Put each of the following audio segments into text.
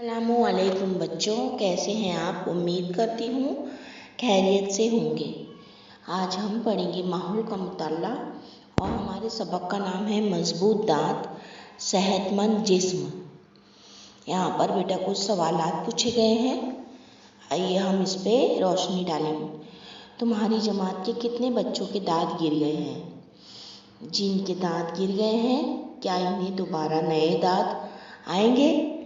अस्सलामुअलैकुम बच्चों, कैसे हैं आप। उम्मीद करती हूँ खैरियत से होंगे। आज हम पढ़ेंगे माहौल का मुताला और हमारे सबक का नाम है मजबूत दांत सेहतमंद जिस्म। यहाँ पर बेटा कुछ सवालात पूछे गए हैं, आइए हम इस पे रोशनी डालेंगे। तुम्हारी जमात के कितने बच्चों के दांत गिर गए हैं? जिनके दांत गिर गए हैं क्या इन्हें दोबारा नए दांत आएंगे?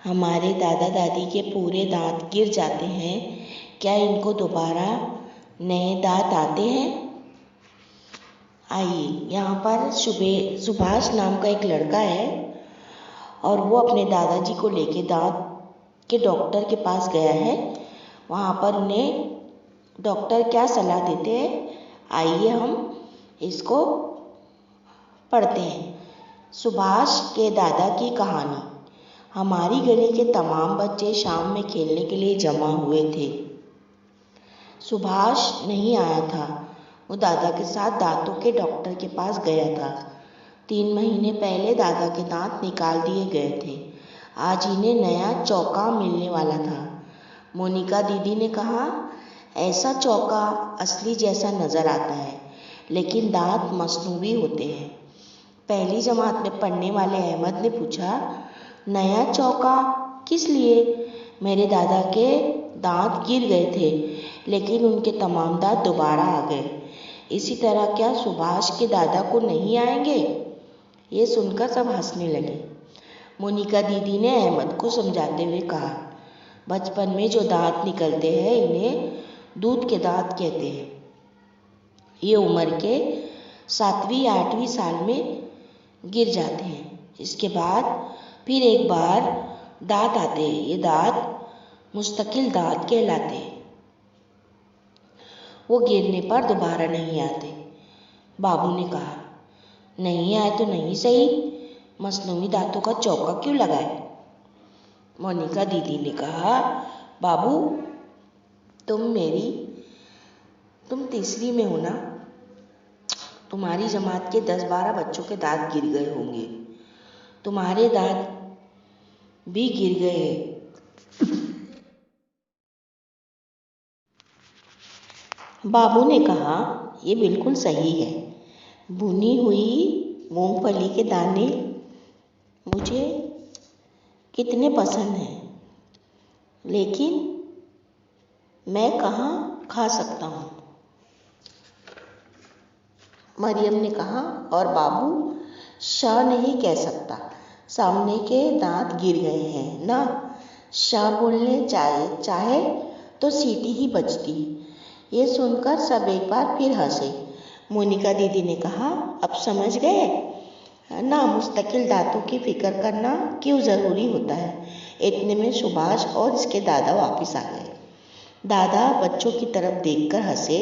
हमारे दादा दादी के पूरे दांत गिर जाते हैं, क्या इनको दोबारा नए दांत आते हैं? आइए, यहाँ पर सुभाष नाम का एक लड़का है और वो अपने दादाजी को लेके दांत के डॉक्टर के पास गया है। वहाँ पर उन्हें डॉक्टर क्या सलाह देते हैं, आइए हम इसको पढ़ते हैं। सुभाष के दादा की कहानी। हमारी गली के तमाम बच्चे शाम में खेलने के लिए जमा हुए थे। सुभाष नहीं आया था। वो दादा के साथ दांतों के डॉक्टर के पास गया था। 3 महीने पहले दादा के दांत निकाल दिए गए थे। आज इन्हें नया चौका मिलने वाला था। मोनिका दीदी ने कहा, ऐसा चौका असली जैसा नज़र आता है, लेकिन दांत मसनूई होते हैं। पहली जमात में पढ़ने वाले अहमद ने पूछा, नया चौका किस लिए? मेरे दादा के दांत गिर गए थे, लेकिन उनके तमाम दांत दोबारा आ गए। इसी तरह क्या सुभाष के दादा को नहीं आएंगे? ये सुनकर सब हंसने लगे। मोनिका दीदी ने अहमद को समझाते हुए कहा, बचपन में जो दांत निकलते हैं इन्हें दूध के दांत कहते हैं। ये उम्र के 7वीं 8वीं साल में गिर जाते हैं। इसके बाद फिर एक बार दांत आते हैं। ये दांत मुस्तकिल दांत कहलाते हैं। वो गिरने पर दोबारा नहीं आते। बाबू ने कहा, नहीं आए तो नहीं सही, मसनूई दांतों का चौका क्यों लगाए? मोनिका दीदी ने कहा, बाबू तुम तीसरी में हो ना, तुम्हारी जमात के 10-12 बच्चों के दांत गिर गए होंगे, तुम्हारे दांत भी गिर गए। बाबू ने कहा, ये बिल्कुल सही है। भुनी हुई मूंगफली के दाने मुझे कितने पसंद हैं, लेकिन मैं कहाँ खा सकता हूँ। मरियम ने कहा, और बाबू शाह नहीं कह सकता, सामने के दांत गिर गए हैं ना। शाह बोलने चाहे तो सीटी ही बजती। ये सुनकर सब एक बार फिर हंसे। मोनिका दीदी ने कहा, अब समझ गए ना मुस्तकिल दांतों की फिक्र करना क्यों ज़रूरी होता है। इतने में सुभाष और इसके दादा वापस आ गए। दादा बच्चों की तरफ देखकर हंसे।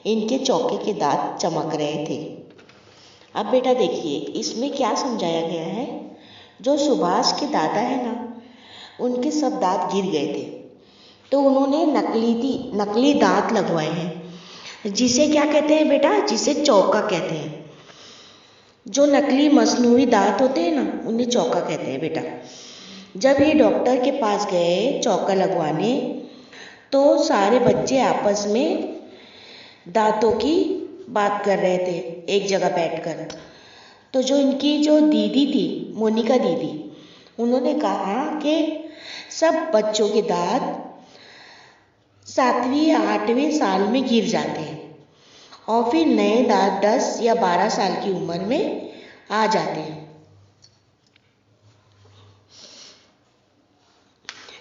इनके चौके के दांत चमक रहे थे। अब बेटा देखिए, इसमें क्या समझाया गया है। जो सुभाष के दादा है ना, उनके सब दांत गिर गए थे, तो उन्होंने नकली दांत लगवाए हैं, जिसे क्या कहते हैं बेटा, जिसे चौका कहते हैं। जो नकली मसनूई दांत होते हैं ना, उन्हें चौका कहते हैं बेटा। जब ये डॉक्टर के पास गए चौका लगवाने, तो सारे बच्चे आपस में दांतों की बात कर रहे थे एक जगह बैठकर। तो जो इनकी जो दीदी थी, मोनिका दीदी, उन्होंने कहा कि सब बच्चों के दांत 7वीं या 8वें साल में गिर जाते हैं और फिर नए दांत 10 या 12 साल की उम्र में आ जाते हैं।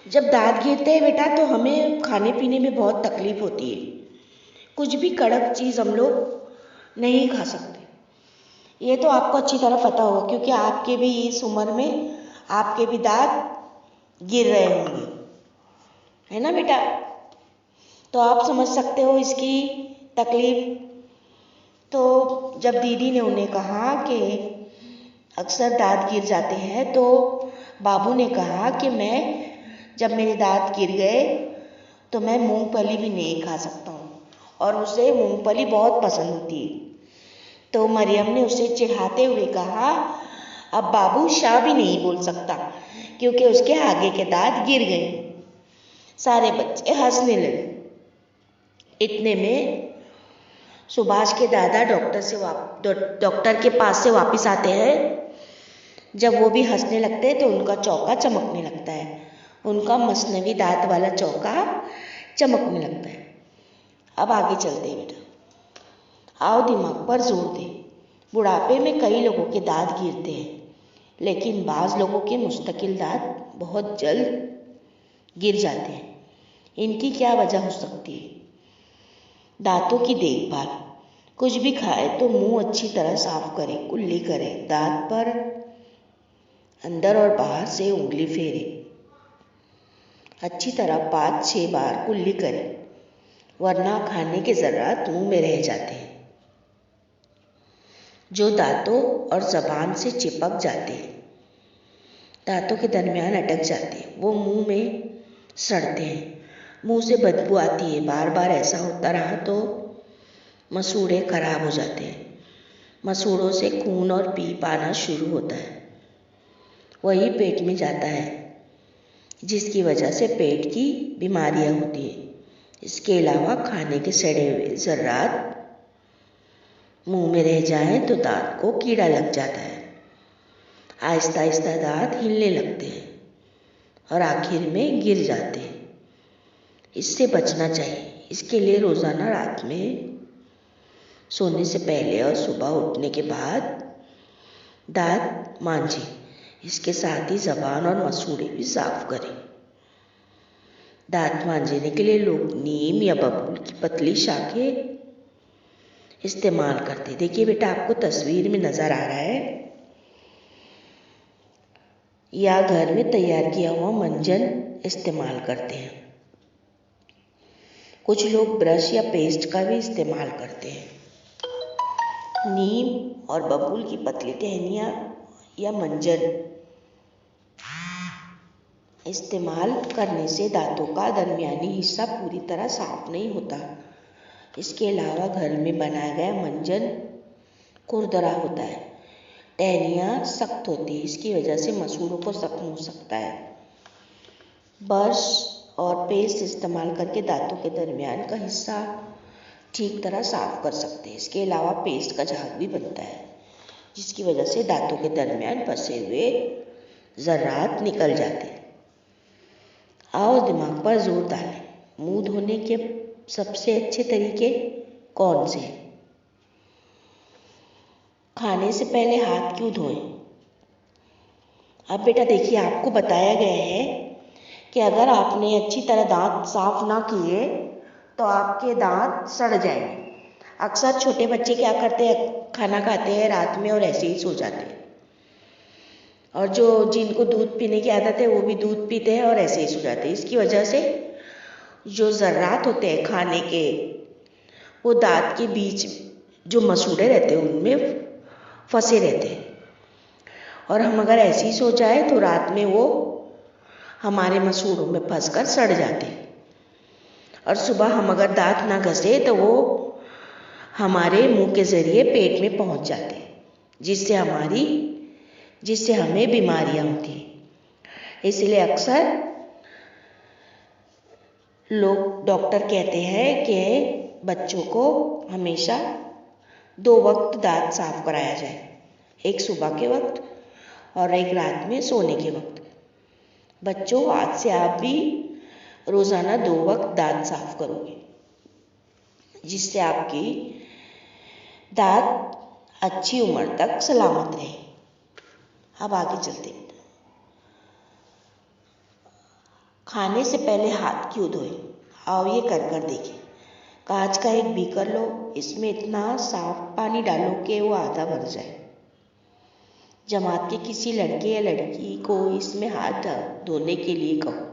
जब दांत गिरते हैं बेटा, तो हमें खाने पीने में बहुत तकलीफ होती है। कुछ भी कड़क चीज़ हम लोग नहीं खा सकते। ये तो आपको अच्छी तरह पता होगा, क्योंकि आपके भी इस उम्र में आपके भी दांत गिर रहे होंगे, है ना बेटा। तो आप समझ सकते हो इसकी तकलीफ। तो जब दीदी ने उन्हें कहा कि अक्सर दांत गिर जाते हैं, तो बाबू ने कहा कि जब मेरे दांत गिर गए तो मैं मूंगफली भी नहीं खा सकता हूँ, और उसे मूंगफली बहुत पसंद होती है। तो मरियम ने उसे चिढ़ाते हुए कहा, अब बाबू शाह भी नहीं बोल सकता, क्योंकि उसके आगे के दांत गिर गए। सारे बच्चे हंसने लगे। इतने में सुभाष के दादा डॉक्टर के पास से वापस आते हैं। जब वो भी हंसने लगते हैं तो उनका चौका चमकने लगता है। उनका मसनवी दांत वाला चौका चमकने लगता है। अब आगे चलते हैं बेटा। आओ दिमाग पर जोर दें। बुढ़ापे में कई लोगों के दांत गिरते हैं, लेकिन बाज़ लोगों के मुस्तकिल दांत बहुत जल्द गिर जाते हैं। इनकी क्या वजह हो सकती है? दांतों की देखभाल। कुछ भी खाए तो मुंह अच्छी तरह साफ करें, कुल्ली करें। दांत पर अंदर और बाहर से उंगली फेरें। अच्छी तरह 5-6 बार कुल्ली करें, वरना खाने के ज़र्रात मुंह में रह जाते हैं, जो दांतों और ज़बान से चिपक जाते हैं, दांतों के दरमियान अटक जाते हैं, वो मुंह में सड़ते हैं, मुंह से बदबू आती है। बार बार ऐसा होता रहा तो मसूड़े खराब हो जाते हैं। मसूड़ों से खून और पीप आना शुरू होता है, वही पेट में जाता है, जिसकी वजह से पेट की बीमारियां होती हैं। इसके अलावा खाने के सड़े हुए ज़र्रात मुंह में रह जाएं तो दांत को कीड़ा लग जाता है। आहिस्ता आहिस्ता दांत हिलने लगते हैं और आखिर में गिर जाते हैं। इससे बचना चाहिए। इसके लिए रोज़ाना रात में सोने से पहले और सुबह उठने के बाद दांत मांजें। इसके साथ ही ज़बान और मसूड़े भी साफ करें। दांत मांजने के लिए लोग नीम या बबूल की पतली शाखें इस्तेमाल करते। देखिए बेटा, आपको तस्वीर में नज़र आ रहा है, या घर में तैयार किया हुआ मंजन इस्तेमाल करते हैं। कुछ लोग ब्रश या पेस्ट का भी इस्तेमाल करते हैं। नीम और बबूल की पतली टहनियाँ या मंजन इस्तेमाल करने से दांतों का दरमियानी हिस्सा पूरी तरह साफ नहीं होता। इसके अलावा घर में बनाया गया मंजन खुरदरा होता है, टहनियाँ सख्त होती है, इसकी वजह से मसूड़ों को जख्म हो सकता है। ब्रश और पेस्ट इस्तेमाल करके दांतों के दरमियान का हिस्सा ठीक तरह साफ कर सकते हैं। इसके अलावा पेस्ट का झाग भी बनता है, जिसकी वजह से दांतों के दरमियान फंसे हुए ज़र्रात निकल जाते हैं। आओ दिमाग पर जोर डालें। मुंह धोने के सबसे अच्छे तरीके कौन से हैं? खाने से पहले हाथ क्यों धोएं? अब बेटा देखिए, आपको बताया गया है कि अगर आपने अच्छी तरह दांत साफ ना किए तो आपके दांत सड़ जाएंगे। अक्सर छोटे बच्चे क्या करते हैं, खाना खाते हैं रात में और ऐसे ही सो जाते हैं, और जिनको दूध पीने की आदत है वो भी दूध पीते हैं और ऐसे ही सो जाते हैं। इसकी वजह से जो ज़र्रात होते हैं खाने के, वो दांत के बीच जो मसूड़े रहते हैं उनमें फंसे रहते हैं, और हम अगर ऐसे ही सो जाए तो रात में वो हमारे मसूड़ों में फंसकर सड़ जाते हैं, और सुबह हम अगर दांत ना घसे तो वो हमारे मुंह के ज़रिए पेट में पहुंच जाते हैं, जिससे हमें बीमारियां होती हैं। इसलिए अक्सर लोग, डॉक्टर कहते हैं कि बच्चों को हमेशा 2 वक्त दांत साफ कराया जाए, एक सुबह के वक्त और एक रात में सोने के वक्त। बच्चों, आज से आप भी रोज़ाना 2 वक्त दांत साफ करोगे, जिससे आपकी दांत अच्छी उम्र तक सलामत रहे। अब आगे चलते हैं। खाने से पहले हाथ क्यों धोएं? आओ ये कर देखें। कांच का एक बीकर लो, इसमें इतना साफ पानी डालो कि वो आधा भर जाए। जमात के किसी लड़के या लड़की को इसमें हाथ धोने के लिए कहो।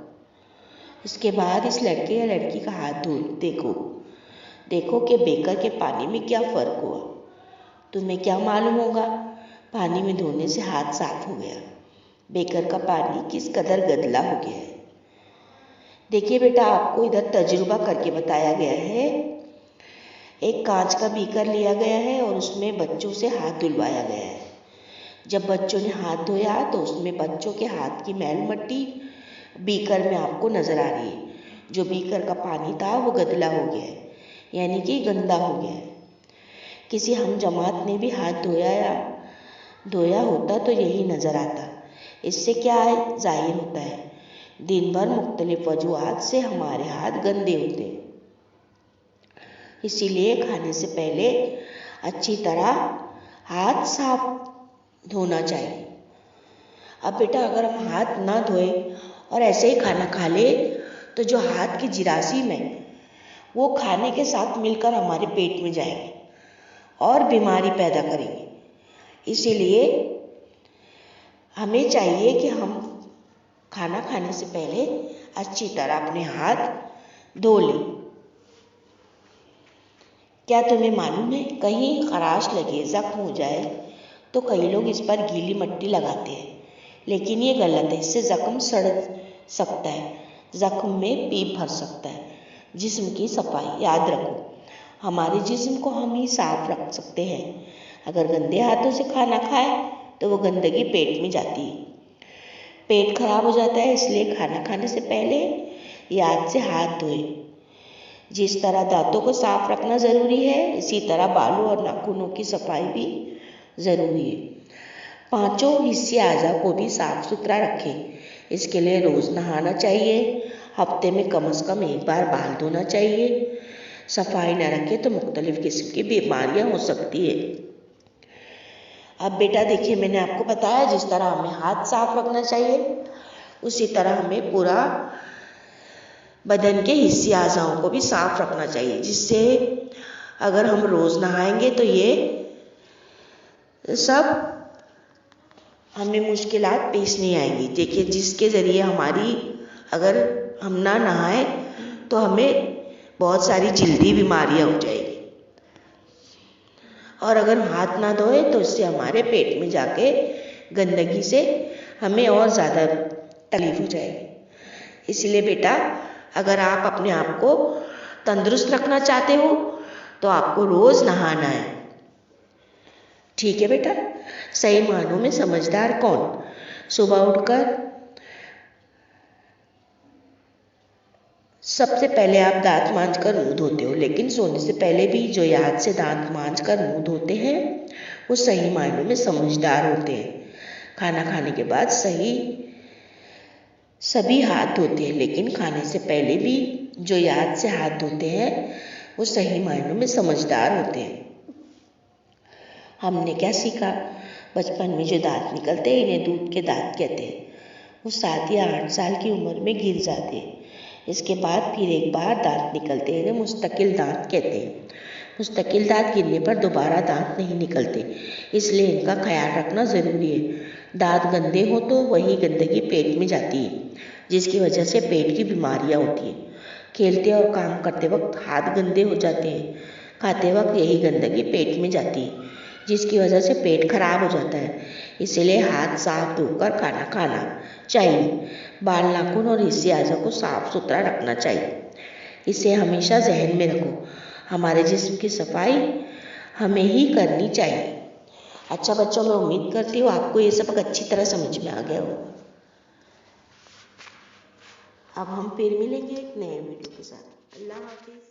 इसके बाद इस लड़के या लड़की का हाथ देखो कि बीकर के पानी में क्या फ़र्क हुआ। तुम्हें क्या मालूम होगा, पानी में धोने से हाथ साफ हो गया, बीकर का पानी किस कदर गंदा हो गया है। देखिए बेटा, आपको इधर तजुर्बा करके बताया गया है। एक कांच का बीकर लिया गया है और उसमें बच्चों से हाथ धुलवाया गया है। जब बच्चों ने हाथ धोया तो उसमें बच्चों के हाथ की मैल मट्टी बीकर में आपको नज़र आ रही है। जो बीकर का पानी था वो गदला हो गया है, यानी कि गंदा हो गया है। किसी हम जमात ने भी हाथ धोया होता तो यही नज़र आता। इससे क्या जाहिर होता है? दिन भर मुख्तलिफ वजूहात से हमारे हाथ गंदे होते हैं। इसीलिए खाने से पहले अच्छी तरह हाथ साफ धोना चाहिए। अब बेटा, अगर हम हाथ ना धोए और ऐसे ही खाना खा ले तो जो हाथ की जिरासीम है वो खाने के साथ मिलकर हमारे पेट में जाएगी और बीमारी पैदा करेगी। इसीलिए हमें चाहिए कि हम खाना खाने से पहले अच्छी तरह अपने हाथ धो लें। क्या तुम्हें मालूम है, कहीं खराश लगे, जख्म हो जाए तो कई लोग इस पर गीली मिट्टी लगाते हैं, लेकिन ये गलत है। इससे जख्म सड़ सकता है, जख्म में पीप भर सकता है। जिस्म की सफाई याद रखो, हमारे जिस्म को हम ही साफ रख सकते हैं। अगर गंदे हाथों से खाना खाए तो वो गंदगी पेट में जाती है, पेट खराब हो जाता है। इसलिए खाना खाने से पहले याद से हाथ धोए। जिस तरह दांतों को साफ रखना ज़रूरी है, इसी तरह बालों और नाखूनों की सफाई भी ज़रूरी है। पांचों हिस्से अज़ा को भी साफ सुथरा रखें। इसके लिए रोज़ नहाना चाहिए, हफ्ते में कम से कम एक बार बाल धोना चाहिए। सफाई न रखें तो मुख्तलिफ किस्म की बीमारियां हो सकती है। अब बेटा देखिए, मैंने आपको बताया जिस तरह हमें हाथ साफ रखना चाहिए, उसी तरह हमें पूरा बदन के हिस्से अज़ाओं को भी साफ रखना चाहिए, जिससे अगर हम रोज़ नहाएंगे तो ये सब हमें मुश्किलात पेश नहीं आएंगी। देखिए, जिसके ज़रिए हमारी, अगर हम ना नहाएं तो हमें बहुत सारी जल्दी बीमारियां हो जाएगी, और अगर हाथ ना धोए तो इससे हमारे पेट में जाके गंदगी से हमें और ज़्यादा तकलीफ हो जाएगी। इसलिए बेटा, अगर आप अपने आप को तंदुरुस्त रखना चाहते हो तो आपको रोज़ नहाना है। ठीक है बेटा? सही मानों में समझदार कौन? सुबह उठकर सबसे पहले आप दांत मांज कर मुंह धोते हो, लेकिन सोने से पहले भी जो याद से दांत मांज कर मुंह धोते हैं वो सही मायनों में समझदार होते हैं। खाना खाने के बाद सभी हाथ धोते हैं, लेकिन खाने से पहले भी जो याद से हाथ धोते हैं वो सही मायनों में समझदार होते हैं। हमने क्या सीखा? बचपन में जो दांत निकलते हैं इन्हें दूध के दांत कहते हैं। वो 7 या 8 साल की उम्र में गिर जाते हैं। इसके बाद फिर एक बार दांत निकलते हैं, इन्हें मुस्तकिल दांत कहते हैं। मुस्तकिल दांत गिरने पर दोबारा दांत नहीं निकलते, इसलिए इनका ख्याल रखना ज़रूरी है। दांत गंदे हो तो वही गंदगी पेट में जाती है, जिसकी वजह से पेट की बीमारियां होती हैं। खेलते और काम करते वक्त हाथ गंदे हो जाते हैं, खाते वक्त यही गंदगी पेट में जाती है, जिसकी वजह से पेट खराब हो जाता है। इसलिए हाथ साफ धोकर खाना खाना चाहिए। बाल, नाखून और हिस्से अज़ा को साफ सुथरा रखना चाहिए। इसे हमेशा जहन में रखो, हमारे जिस्म की सफाई हमें ही करनी चाहिए। अच्छा बच्चों, मैं उम्मीद करती हूँ आपको ये सबक अच्छी तरह समझ में आ गया हो। अब हम फिर मिलेंगे एक नए वीडियो के साथ। अल्लाह हाफिज़।